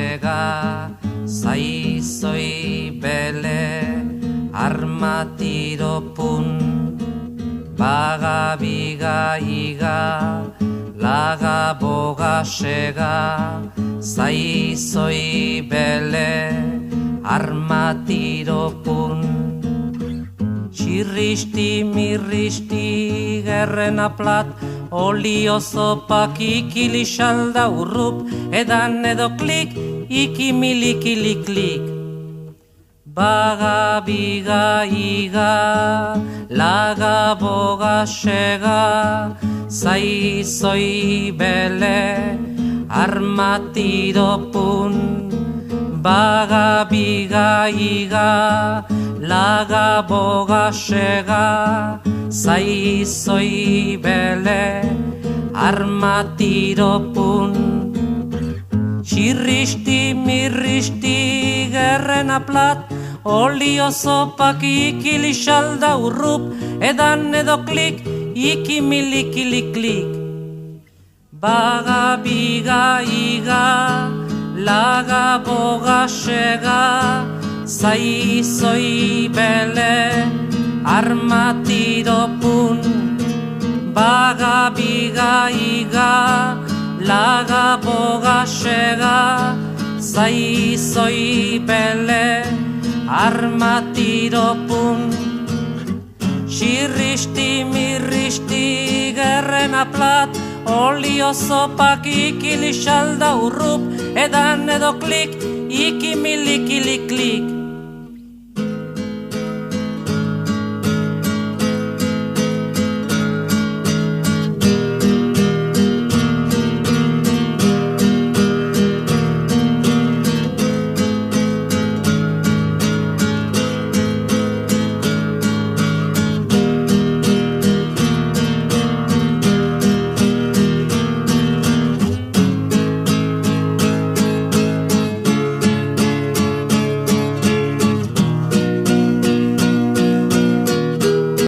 sega, zaizoi bele, armatiro pun, baga biga iga, laga boga sega, zaizoi bele, armatiro pun. Txirristi mirristi gerrena plat, olio zopak ikili xalda urrup, edan edo klik, ikimilikili klik. Baga biga iga, laga boga sega, zaizoi bele, armatiro pun. Baga biga iga, laga boga sega, zaizoi bele, armatiro pun. Txirristi mirristi gerrena plat, olio zopak ikili xalda urrup, edan edo klik, ikimilikili klik. Baga biga iga, laga boga sega, zaizoi bele, armatiro pun. Baga biga iga, laga boga sega, zaizoi bele, armatiro pun. Txirristi mirristi gerrena plat, olio zopak ikili xalda urrup, edan edo klik, ikimilikili klik.